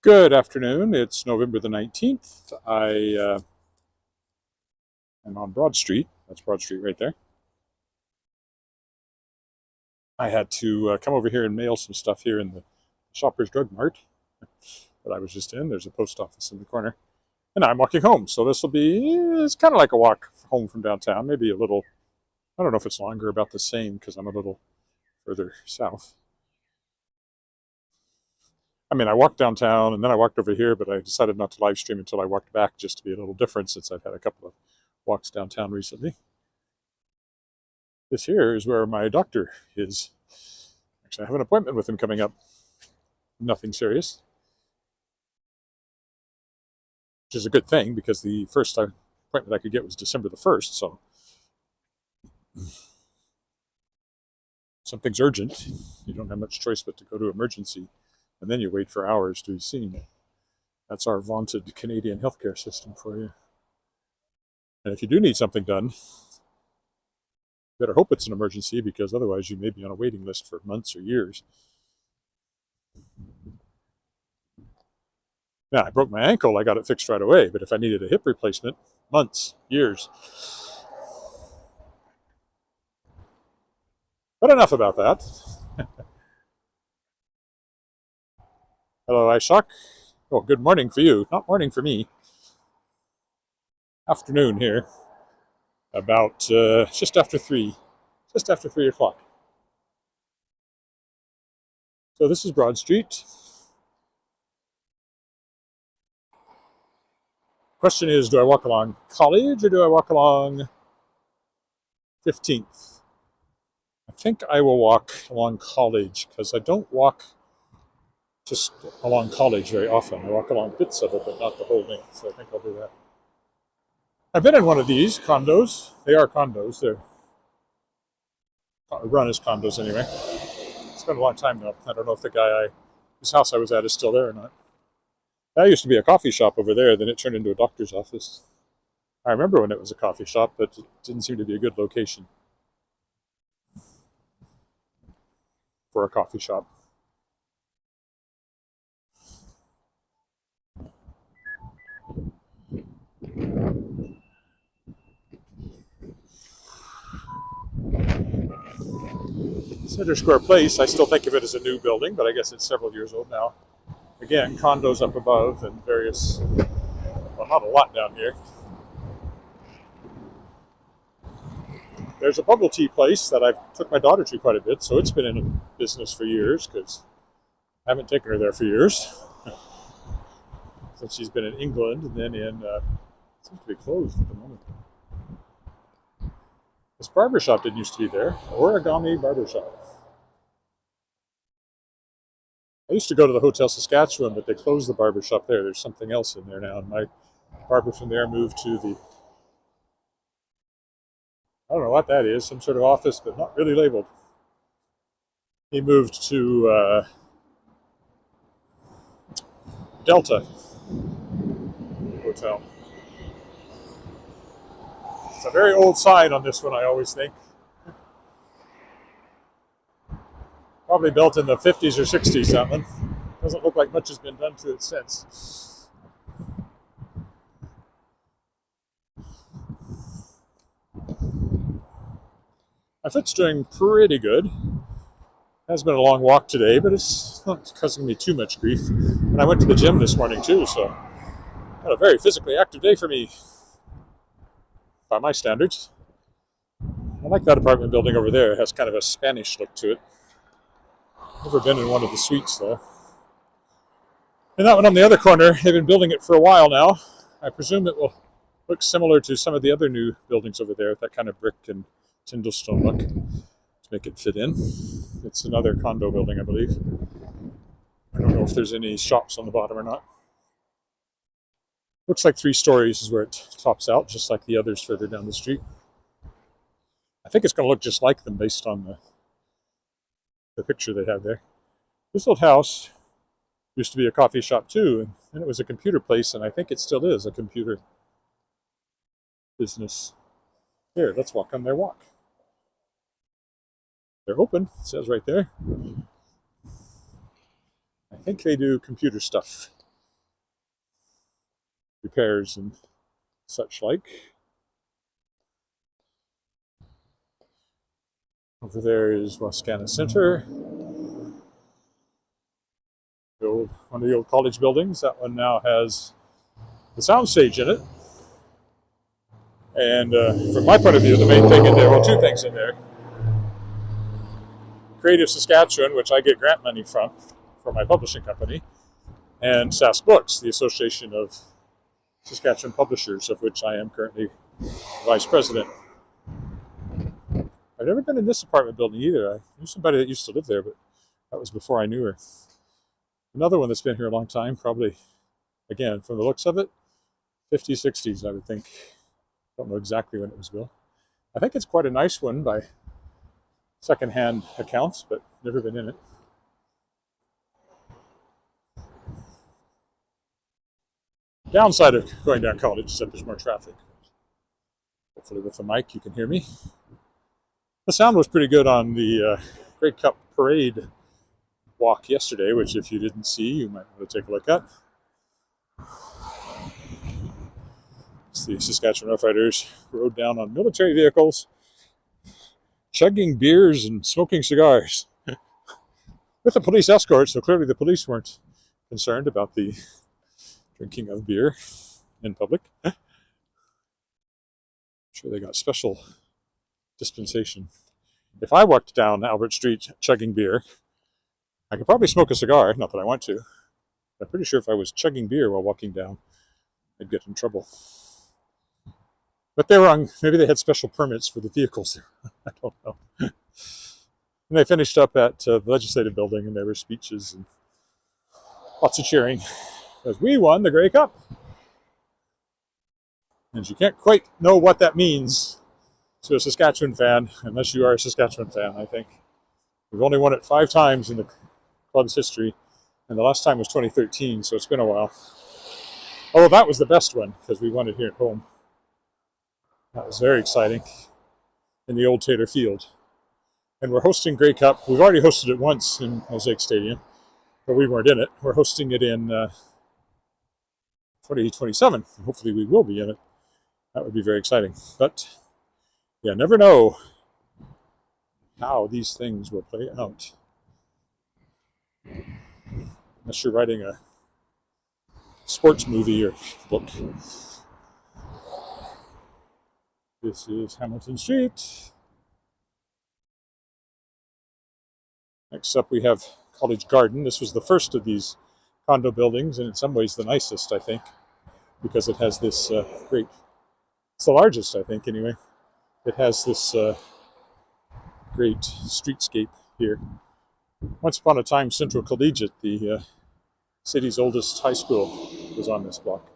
Good afternoon. It's November the 19th. I am on Broad Street. That's Broad Street right there. I had to come over here and mail some stuff here in the Shoppers Drug Mart that I was just in. There's a post office in the corner. And I'm walking home. So this will be, it's kind of like a walk home from downtown. Maybe a little, I don't know if it's longer, about the same because I'm a little further south. I mean, I walked downtown and then I walked over here, but I decided not to live stream until I walked back just to be a little different since I've had a couple of walks downtown recently. This here is where my doctor is. Actually, I have an appointment with him coming up. Nothing serious, which is a good thing because the first appointment I could get was December the 1st, so something's urgent. You don't have much choice but to go to emergency, and then you wait for hours to be seen. That's our vaunted Canadian healthcare system for you. And if you do need something done, better hope it's an emergency because otherwise you may be on a waiting list for months or years. Now, I broke my ankle, I got it fixed right away, but if I needed a hip replacement, months, years. But enough about that. Hello, Ishak. Oh, good morning for you. Not morning for me. Afternoon here. About just after 3. Just after 3 o'clock. So this is Broad Street. Question is, do I walk along College or do I walk along 15th? I think I will walk along College because I don't walk just along College very often. I walk along bits of it, but not the whole length, so I think I'll do that. I've been in one of these condos. They are condos. They're run as condos anyway. It's been a long time though. I don't know if the guy whose house I was at is still there or not. That used to be a coffee shop over there, then it turned into a doctor's office. I remember when it was a coffee shop, but it didn't seem to be a good location for a coffee shop. Center Square Place, I still think of it as a new building, but I guess it's several years old now. Again, condos up above and various, well, not a lot down here. There's a bubble tea place that I've took my daughter to quite a bit, so it's been in business for years because I haven't taken her there for years. Since she's been in England and then in, it seems to be closed at the moment. This barbershop didn't used to be there, Origami Barbershop. I used to go to the Hotel Saskatchewan, but they closed the barbershop there. There's something else in there now, and my barber from there moved to the, I don't know what that is, some sort of office, but not really labeled. He moved to Delta Hotel. It's a very old sign on this one, I always think. Probably built in the 50s or 60s, something. Doesn't look like much has been done to it since. My foot's doing pretty good. It has been a long walk today, but it's not causing me too much grief. And I went to the gym this morning too, so had a very physically active day for me, by my standards. I like that apartment building over there. It has kind of a Spanish look to it. Never been in one of the suites though. And that one on the other corner, they've been building it for a while now. I presume it will look similar to some of the other new buildings over there, that kind of brick and Tyndallstone look, to make it fit in. It's another condo building, I believe. I don't know if there's any shops on the bottom or not. Looks like 3 stories is where it tops out, just like the others further down the street. I think it's going to look just like them based on the picture they have there. This old house used to be a coffee shop too, and it was a computer place, and I think it still is a computer business. Here, let's walk on their walk. They're open, it says right there. I think they do computer stuff. repairs and such like. Over there is Wascana Center, one of the old college buildings. That one now has the soundstage in it. And from my point of view, the main thing in there, well, two things in there. Creative Saskatchewan, which I get grant money from for my publishing company, and Sask Books, the Association of Saskatchewan Publishers, of which I am currently vice president. I've never been in this apartment building either. I knew somebody that used to live there, but that was before I knew her. Another one that's been here a long time, probably, again, from the looks of it, 50s, 60s, I would think. Don't know exactly when it was built. I think it's quite a nice one by second-hand accounts, but never been in it. Downside of going down college is that there's more traffic. Hopefully with the mic you can hear me. The sound was pretty good on the Grey Cup parade walk yesterday, which if you didn't see, you might want to take a look at. It's the Saskatchewan Rough Riders rode down on military vehicles, chugging beers and smoking cigars with a police escort, so clearly the police weren't concerned about the drinking of beer in public. I'm sure they got special dispensation. If I walked down Albert Street chugging beer, I could probably smoke a cigar, not that I want to. I'm pretty sure if I was chugging beer while walking down, I'd get in trouble. But they were on, maybe they had special permits for the vehicles. I don't know. And they finished up at the legislative building, and there were speeches and lots of cheering as we won the Grey Cup. And you can't quite know what that means to a Saskatchewan fan, unless you are a Saskatchewan fan, I think. We've only won it 5 times in the club's history, and the last time was 2013, so it's been a while. Although that was the best one, because we won it here at home. That was very exciting in the old Taylor Field. And we're hosting Grey Cup. We've already hosted it once in Mosaic Stadium, but we weren't in it. We're hosting it in 2027. Hopefully we will be in it. That would be very exciting. But you never know how these things will play out. Unless you're writing a sports movie or book. This is Hamilton Street. Next up we have College Garden. This was the first of these condo buildings, and in some ways the nicest, I think, because it has this great, it's the largest, I think, anyway. It has this great streetscape here. Once upon a time, Central Collegiate, the city's oldest high school, was on this block.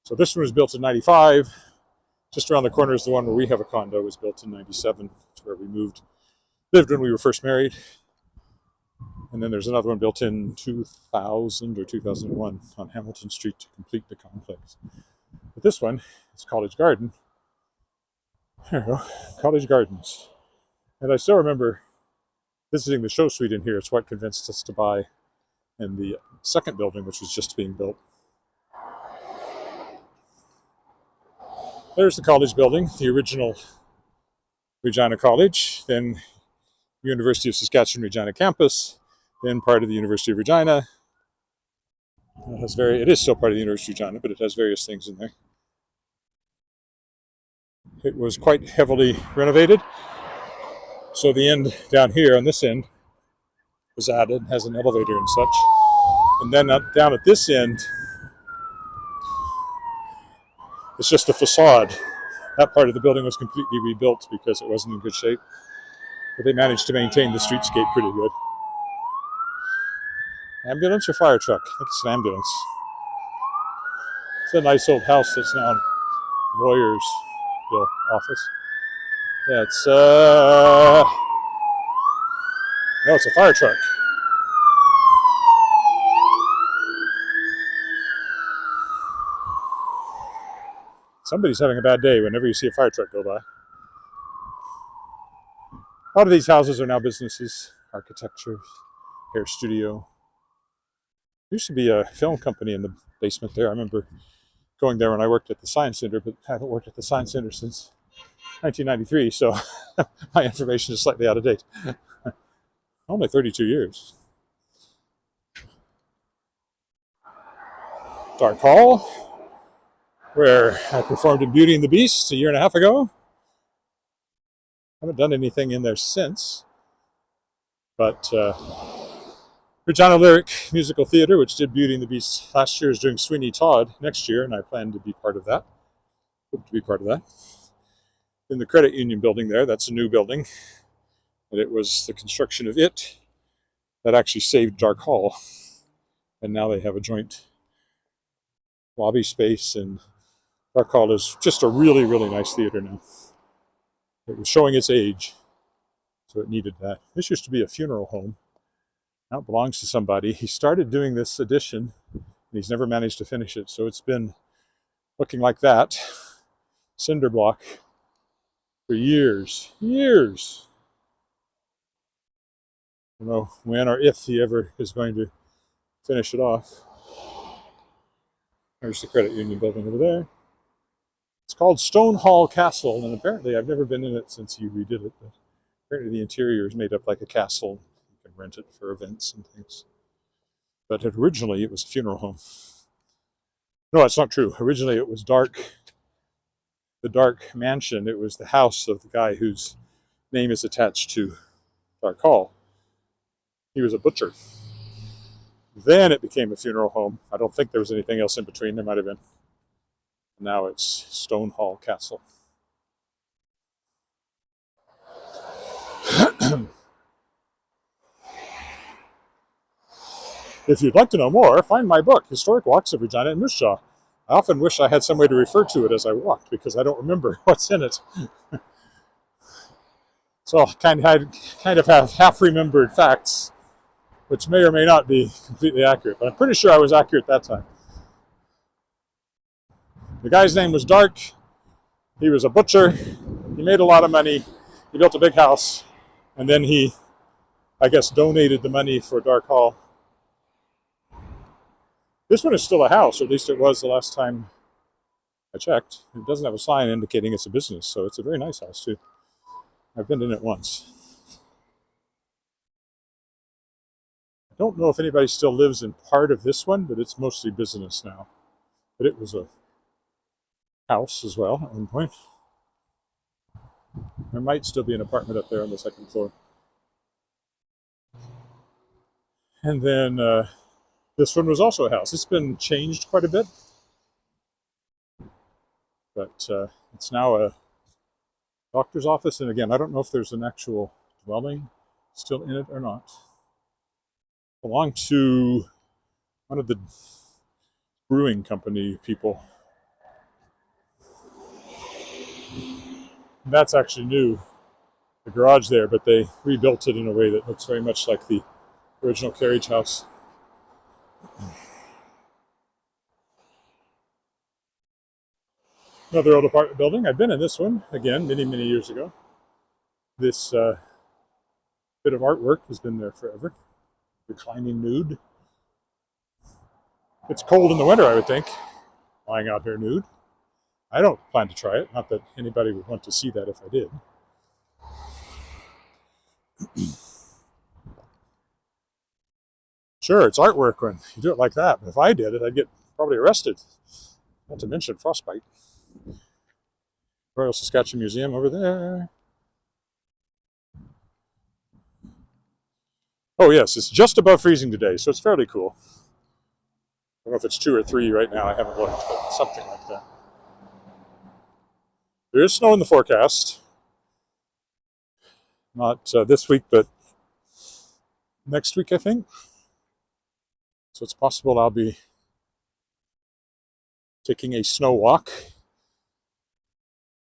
So this one was built in 95. Just around the corner is the one where we have a condo. It was built in 97. It's where we lived when we were first married. And then there's another one built in 2000 or 2001 on Hamilton Street to complete the complex. But this one is College Garden. There we go, College Gardens. And I still remember visiting the show suite in here. It's what convinced us to buy in the second building, which was just being built. There's the college building, the original Regina College, then University of Saskatchewan Regina campus, then part of the University of Regina. It is still part of the University of Regina, but it has various things in there. It was quite heavily renovated. So the end down here on this end was added, has an elevator and such. And then down at this end, it's just the facade. That part of the building was completely rebuilt because it wasn't in good shape. But they managed to maintain the streetscape pretty good. Ambulance or fire truck? I think it's an ambulance. It's a nice old house that's now a lawyer's office. Yeah, no, it's a fire truck. Somebody's having a bad day whenever you see a fire truck go by. A lot of these houses are now businesses, architecture, hair studio. There used to be a film company in the basement there. I remember going there when I worked at the Science Center, but I haven't worked at the Science Center since 1993, so my information is slightly out of date. Only 32 years. Dark Hall, where I performed in Beauty and the Beast a year and a half ago. Haven't done anything in there since, but Regina Lyric Musical Theatre, which did Beauty and the Beast last year, is doing Sweeney Todd next year, and I plan to be part of that. Hope to be part of that. In the Credit Union building there, that's a new building, and it was the construction of it that actually saved Dark Hall, and now they have a joint lobby space, and Dark Hall is just a really, really nice theater now. It was showing its age, so it needed that. This used to be a funeral home. Now it belongs to somebody. He started doing this addition, and he's never managed to finish it, so it's been looking like that, cinder block, for years. I don't know when or if he ever is going to finish it off. There's the Credit Union building over there. It's called Stone Hall Castle, and apparently I've never been in it since he redid it, but apparently the interior is made up like a castle. You can rent it for events and things. But originally it was a funeral home. No, that's not true. Originally it was the Dark Mansion. It was the house of the guy whose name is attached to Dark Hall. He was a butcher. Then it became a funeral home. I don't think there was anything else in between. There might have been. Now it's Stone Hall Castle. If you'd like to know more, find my book, Historic Walks of Regina and Moose Jaw. I often wish I had some way to refer to it as I walked, because I don't remember what's in it. So I kind of have half-remembered facts, which may or may not be completely accurate, but I'm pretty sure I was accurate that time. The guy's name was Dark. He was a butcher. He made a lot of money. He built a big house, and then he, I guess, donated the money for Dark Hall. This one is still a house, or at least it was the last time I checked. It doesn't have a sign indicating it's a business, so it's a very nice house too. I've been in it once. I don't know if anybody still lives in part of this one, but it's mostly business now. But it was a house as well at one point. There might still be an apartment up there on the second floor. And then this one was also a house. It's been changed quite a bit, but it's now a doctor's office. And again, I don't know if there's an actual dwelling still in it or not. It belonged to one of the brewing company people. And that's actually new, the garage there, but they rebuilt it in a way that looks very much like the original carriage house. Another old apartment building. I've been in this one, again, many, many years ago. This bit of artwork has been there forever. Reclining nude. It's cold in the winter, I would think, lying out here nude. I don't plan to try it. Not that anybody would want to see that if I did. Sure, it's artwork when you do it like that. But if I did it, I'd get probably arrested. Not to mention frostbite. Royal Saskatchewan Museum over there. Oh yes, it's just above freezing today, so it's fairly cool. I don't know if it's 2 or 3 right now. I haven't looked, but something like that. There is snow in the forecast. Not this week, but next week, I think. So it's possible I'll be taking a snow walk.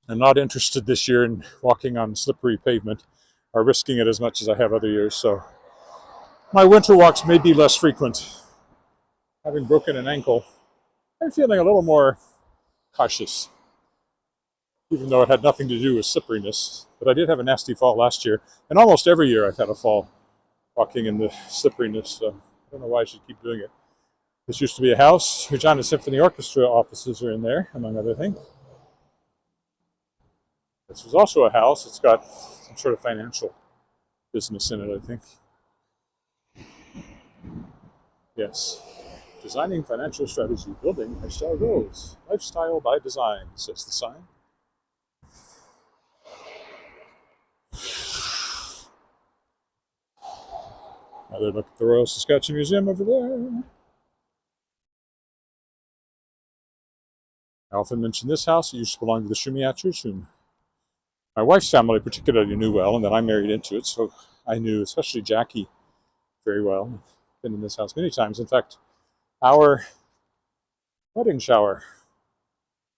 I'm not interested this year in walking on slippery pavement or risking it as much as I have other years, so my winter walks may be less frequent. Having broken an ankle, I'm feeling a little more cautious, even though it had nothing to do with slipperiness. But I did have a nasty fall last year, and almost every year I've had a fall walking in the slipperiness, so I don't know why I should keep doing it. This used to be a house. Regina Symphony Orchestra offices are in there, among other things. This was also a house. It's got some sort of financial business in it, I think. Yes. Designing financial strategy, building lifestyle goals. Lifestyle by design, says the sign. Another look at the Royal Saskatchewan Museum over there. I often mention this house. It used to belong to the Shumiachers, whom my wife's family particularly knew well, and then I married into it, so I knew especially Jackie very well. I've been in this house many times. In fact, our wedding shower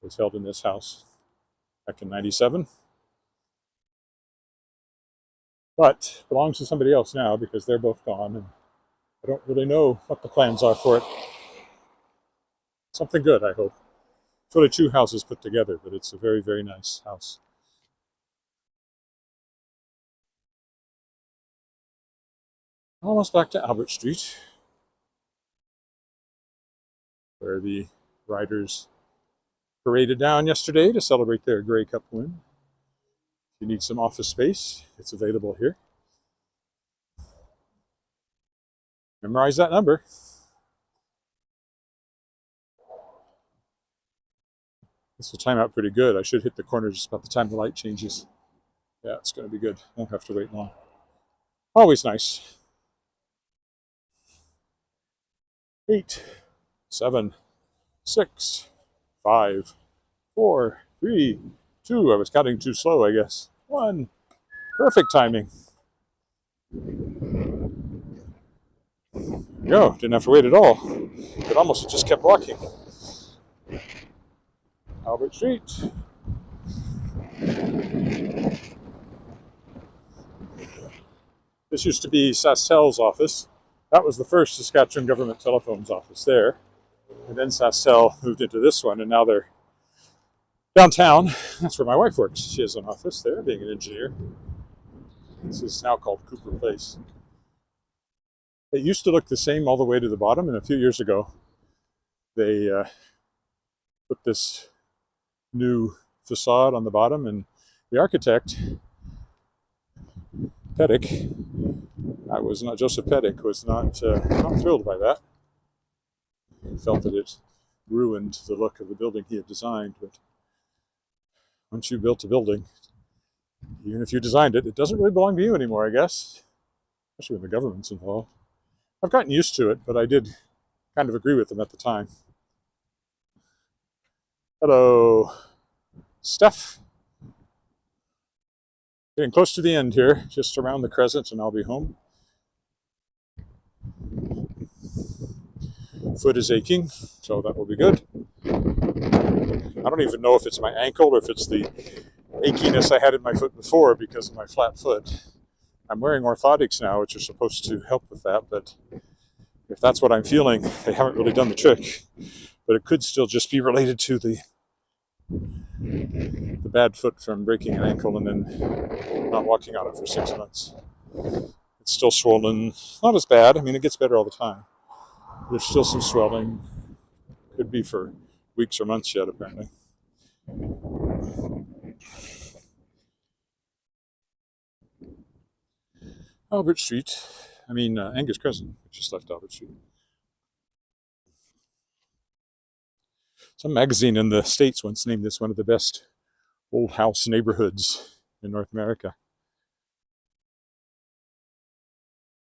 was held in this house back in '97. But it belongs to somebody else now because they're both gone, and I don't really know what the plans are for it. Something good, I hope. It's really two houses put together, but it's a very, very nice house. Almost back to Albert Street, where the riders paraded down yesterday to celebrate their Grey Cup win. If you need some office space, it's available here. Memorize that number. This will time out pretty good. I should hit the corner just about the time the light changes. Yeah, it's going to be good. Won't have to wait long. Always nice. 8, 7, 6, 5, 4, 3, 2. I was counting too slow, I guess. 1. Perfect timing. Go. Didn't have to wait at all. Could almost have just kept walking. Albert Street. This used to be Sastel's office. That was the first Saskatchewan government telephones office there. And then Sastel moved into this one, and now they're downtown. That's where my wife works. She has an office there, being an engineer. This is now called Cooper Place. It used to look the same all the way to the bottom, and a few years ago, they put this new facade on the bottom, and the architect, Pettick, Joseph Pettick, was not thrilled by that. He felt that it ruined the look of the building he had designed, but once you built a building, even if you designed it, it doesn't really belong to you anymore, I guess, especially when the government's involved. I've gotten used to it, but I did kind of agree with them at the time. Hello, Steph. Getting close to the end here, just around the Crescents, and I'll be home. Foot is aching, so that will be good. I don't even know if it's my ankle or if it's the achiness I had in my foot before because of my flat foot. I'm wearing orthotics now, which are supposed to help with that, but if that's what I'm feeling, they haven't really done the trick. But it could still just be related to the bad foot from breaking an ankle and then not walking on it for 6 months. It's still swollen. Not as bad. I mean, it gets better all the time. There's still some swelling. Could be for weeks or months yet, apparently. Albert Street. Angus Crescent. We just left Albert Street. Some magazine in the States once named this one of the best old house neighborhoods in North America.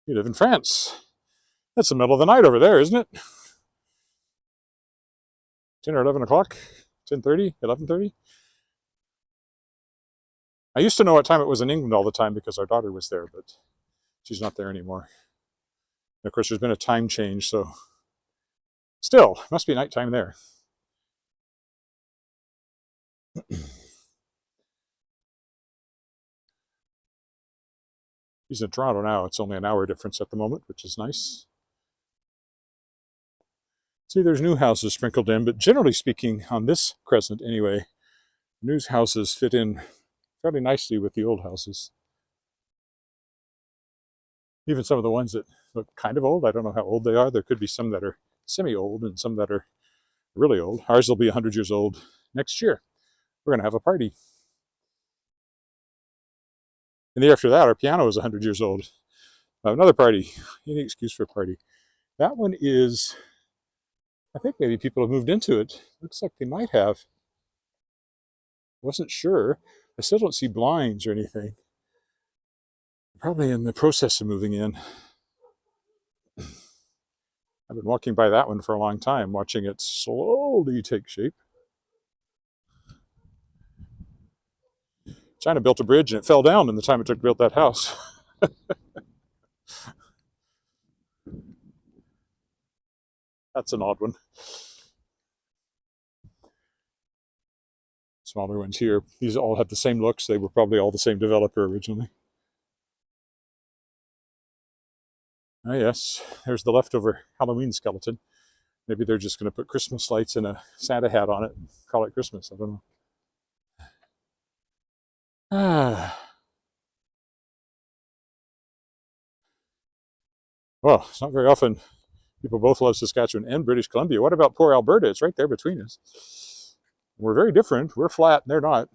You live in France. That's the middle of the night over there, isn't it? 10 or 11 o'clock? 10:30? 11:30? I used to know what time it was in England all the time because our daughter was there, but she's not there anymore. And of course, there's been a time change, so still, it must be nighttime there. She's in Toronto now. It's only an hour difference at the moment, which is nice. See, there's new houses sprinkled in, but generally speaking, on this crescent anyway, new houses fit in fairly nicely with the old houses. Even some of the ones that look kind of old, I don't know how old they are. There could be some that are semi-old and some that are really old. Ours will be 100 years old next year. We're going to have a party. And the year after that, our piano is 100 years old. Another party. Any excuse for a party. That one is, I think maybe people have moved into it. Looks like they might have. Wasn't sure. I still don't see blinds or anything. Probably in the process of moving in. I've been walking by that one for a long time, watching it slowly take shape. China built a bridge and it fell down in the time it took to build that house. That's an odd one. Smaller ones here. These all have the same looks. They were probably all the same developer originally. Ah, yes, there's the leftover Halloween skeleton. Maybe they're just going to put Christmas lights and a Santa hat on it and call it Christmas. I don't know. Well, it's not very often people both love Saskatchewan and British Columbia. What about poor Alberta? It's right there between us. We're very different. We're flat and they're not.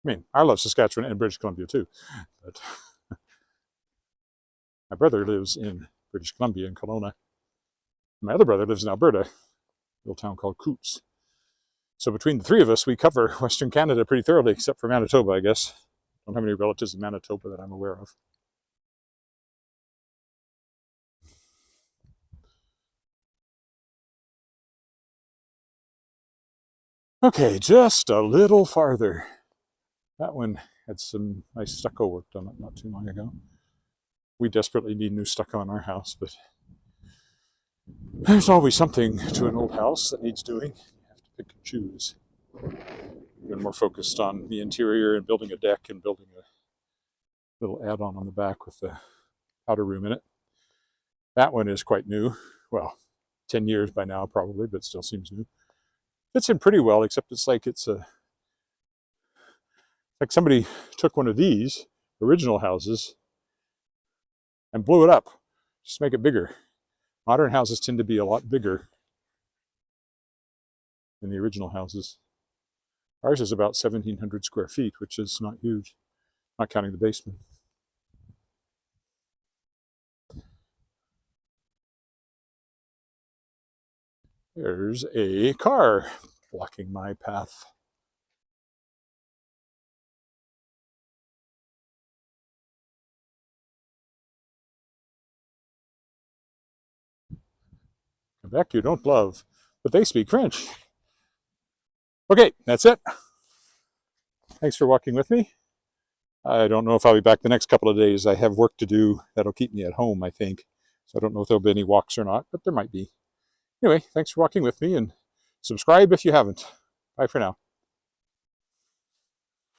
I mean, I love Saskatchewan and British Columbia too, but my brother lives in British Columbia in Kelowna. My other brother lives in Alberta, a little town called Coots. So between the three of us, we cover Western Canada pretty thoroughly, except for Manitoba, I guess. Don't have any relatives in Manitoba that I'm aware of. Okay, just a little farther. That one had some nice stucco work done it not too long ago. We desperately need new stucco in our house, but there's always something to an old house that needs doing. You have to pick and choose. We've been more focused on the interior and building a deck and building a little add-on on the back with the powder room in it. That one is quite new. Well, 10 years by now probably, but still seems new. Fits in pretty well, except it's like somebody took one of these original houses and blew it up, just to make it bigger. Modern houses tend to be a lot bigger than the original houses. Ours is about 1,700 square feet, which is not huge, not counting the basement. There's a car blocking my path. Quebec you don't love, but they speak French. Okay, that's it. Thanks for walking with me. I don't know if I'll be back the next couple of days. I have work to do that'll keep me at home, I think. So I don't know if there'll be any walks or not, but there might be. Anyway, thanks for walking with me and subscribe if you haven't. Bye for now.